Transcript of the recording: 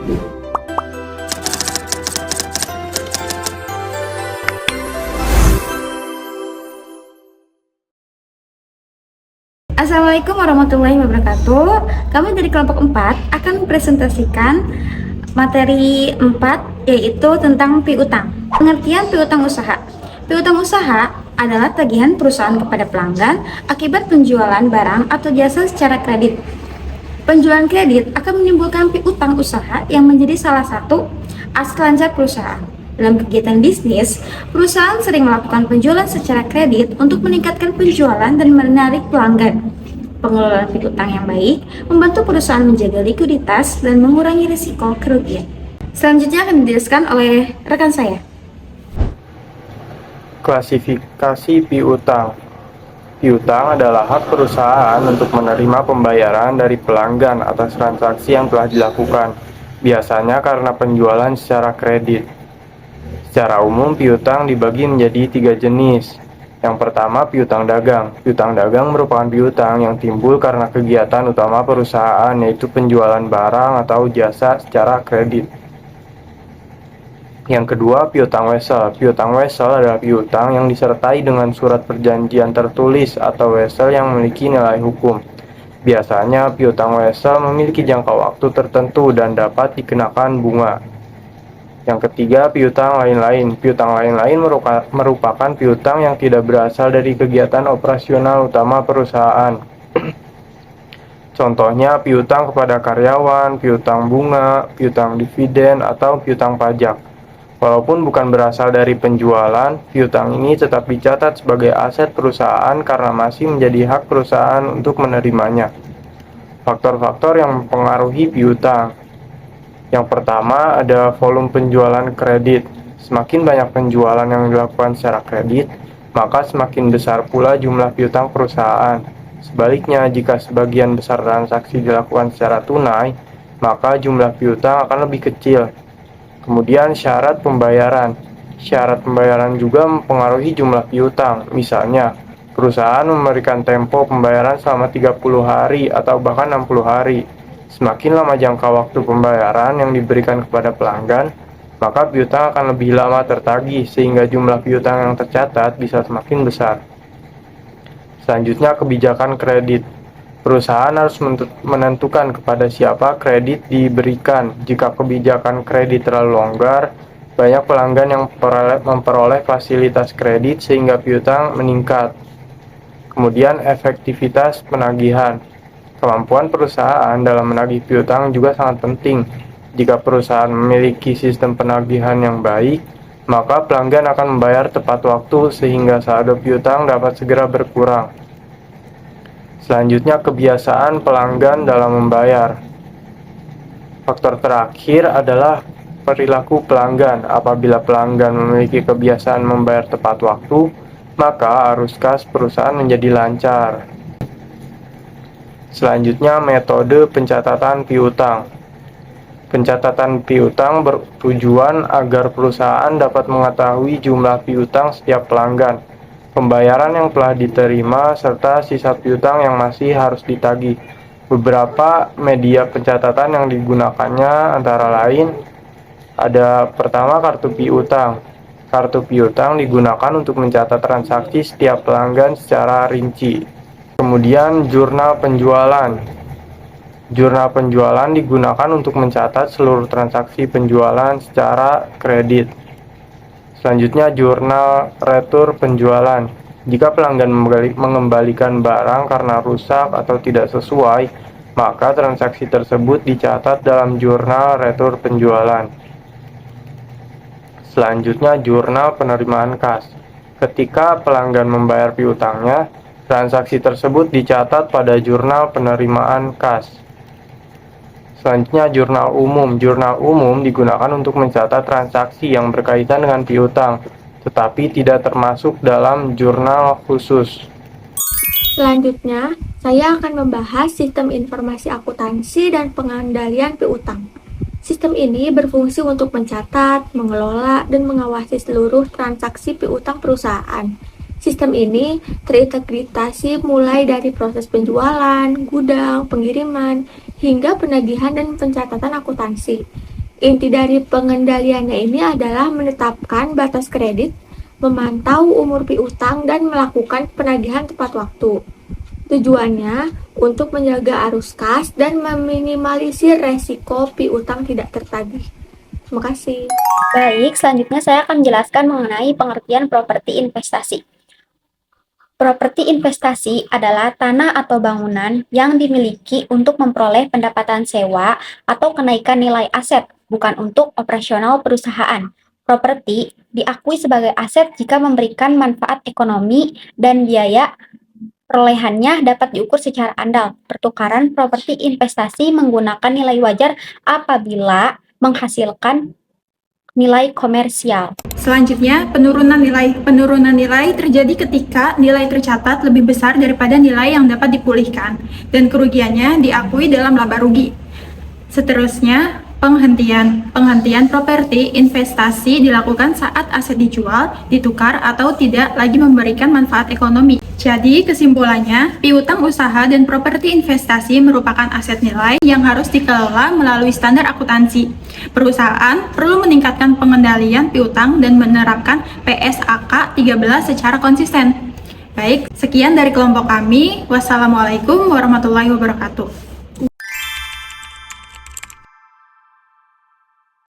Assalamualaikum warahmatullahi wabarakatuh. Kami dari kelompok 4 akan mempresentasikan materi 4, yaitu tentang piutang. Pengertian piutang usaha. Piutang usaha adalah tagihan perusahaan kepada pelanggan akibat penjualan barang atau jasa secara kredit. Penjualan kredit akan menimbulkan piutang usaha yang menjadi salah satu aset lancar perusahaan. Dalam kegiatan bisnis, perusahaan sering melakukan penjualan secara kredit untuk meningkatkan penjualan dan menarik pelanggan. Pengelolaan piutang yang baik membantu perusahaan menjaga likuiditas dan mengurangi risiko kerugian. Selanjutnya akan dijelaskan oleh rekan saya. Klasifikasi piutang. Piutang adalah hak perusahaan untuk menerima pembayaran dari pelanggan atas transaksi yang telah dilakukan, biasanya karena penjualan secara kredit. Secara umum, piutang dibagi menjadi 3 jenis. Yang pertama, piutang dagang. Piutang dagang merupakan piutang yang timbul karena kegiatan utama perusahaan, yaitu penjualan barang atau jasa secara kredit. Yang kedua, piutang wesel. Piutang wesel adalah piutang yang disertai dengan surat perjanjian tertulis atau wesel yang memiliki nilai hukum. Biasanya, piutang wesel memiliki jangka waktu tertentu dan dapat dikenakan bunga. Yang ketiga, piutang lain-lain. Piutang lain-lain merupakan piutang yang tidak berasal dari kegiatan operasional utama perusahaan. Contohnya, piutang kepada karyawan, piutang bunga, piutang dividen, atau piutang pajak. Walaupun bukan berasal dari penjualan, piutang ini tetap dicatat sebagai aset perusahaan karena masih menjadi hak perusahaan untuk menerimanya. Faktor-faktor yang mempengaruhi piutang. Yang pertama, ada volume penjualan kredit. Semakin banyak penjualan yang dilakukan secara kredit, maka semakin besar pula jumlah piutang perusahaan. Sebaliknya, jika sebagian besar transaksi dilakukan secara tunai, maka jumlah piutang akan lebih kecil. Kemudian, syarat pembayaran. Syarat pembayaran juga mempengaruhi jumlah piutang. Misalnya, perusahaan memberikan tempo pembayaran selama 30 hari atau bahkan 60 hari. Semakin lama jangka waktu pembayaran yang diberikan kepada pelanggan, maka piutang akan lebih lama tertagih sehingga jumlah piutang yang tercatat bisa semakin besar. Selanjutnya, kebijakan kredit. Perusahaan harus menentukan kepada siapa kredit diberikan. Jika kebijakan kredit terlalu longgar, banyak pelanggan yang memperoleh fasilitas kredit sehingga piutang meningkat. Kemudian, efektivitas penagihan. Kemampuan perusahaan dalam menagih piutang juga sangat penting. Jika perusahaan memiliki sistem penagihan yang baik, maka pelanggan akan membayar tepat waktu sehingga saldo piutang dapat segera berkurang. Selanjutnya, kebiasaan pelanggan dalam membayar. Faktor terakhir adalah perilaku pelanggan. Apabila pelanggan memiliki kebiasaan membayar tepat waktu, maka arus kas perusahaan menjadi lancar. Selanjutnya, metode pencatatan piutang. Pencatatan piutang bertujuan agar perusahaan dapat mengetahui jumlah piutang setiap pelanggan, pembayaran yang telah diterima, serta sisa piutang yang masih harus ditagih. Beberapa media pencatatan yang digunakannya antara lain ada pertama, kartu piutang. Kartu piutang digunakan untuk mencatat transaksi setiap pelanggan secara rinci. Kemudian, jurnal penjualan. Jurnal penjualan digunakan untuk mencatat seluruh transaksi penjualan secara kredit. Selanjutnya, jurnal retur penjualan. Jika pelanggan mengembalikan barang karena rusak atau tidak sesuai, maka transaksi tersebut dicatat dalam jurnal retur penjualan. Selanjutnya, jurnal penerimaan kas. Ketika pelanggan membayar piutangnya, transaksi tersebut dicatat pada jurnal penerimaan kas. Selanjutnya, jurnal umum. Jurnal umum digunakan untuk mencatat transaksi yang berkaitan dengan piutang, tetapi tidak termasuk dalam jurnal khusus. Selanjutnya, saya akan membahas sistem informasi akuntansi dan pengendalian piutang. Sistem ini berfungsi untuk mencatat, mengelola, dan mengawasi seluruh transaksi piutang perusahaan. Sistem ini terintegrasi mulai dari proses penjualan, gudang, pengiriman, hingga penagihan dan pencatatan akuntansi. Inti dari pengendaliannya ini adalah menetapkan batas kredit, memantau umur piutang, dan melakukan penagihan tepat waktu. Tujuannya untuk menjaga arus kas dan meminimalisir resiko piutang tidak tertagih. Terima kasih. Baik, selanjutnya saya akan menjelaskan mengenai pengertian properti investasi. Properti investasi adalah tanah atau bangunan yang dimiliki untuk memperoleh pendapatan sewa atau kenaikan nilai aset, bukan untuk operasional perusahaan. Properti diakui sebagai aset jika memberikan manfaat ekonomi dan biaya perolehannya dapat diukur secara andal. Pertukaran properti investasi menggunakan nilai wajar apabila menghasilkan nilai komersial. Selanjutnya, penurunan nilai terjadi ketika nilai tercatat lebih besar daripada nilai yang dapat dipulihkan dan kerugiannya diakui dalam laba rugi. Seterusnya, penghentian properti investasi dilakukan saat aset dijual, ditukar, atau tidak lagi memberikan manfaat ekonomi. Jadi, kesimpulannya, piutang usaha dan properti investasi merupakan aset nilai yang harus dikelola melalui standar akuntansi. Perusahaan perlu meningkatkan pengendalian piutang dan menerapkan PSAK 13 secara konsisten. Baik, sekian dari kelompok kami. Wassalamualaikum warahmatullahi wabarakatuh.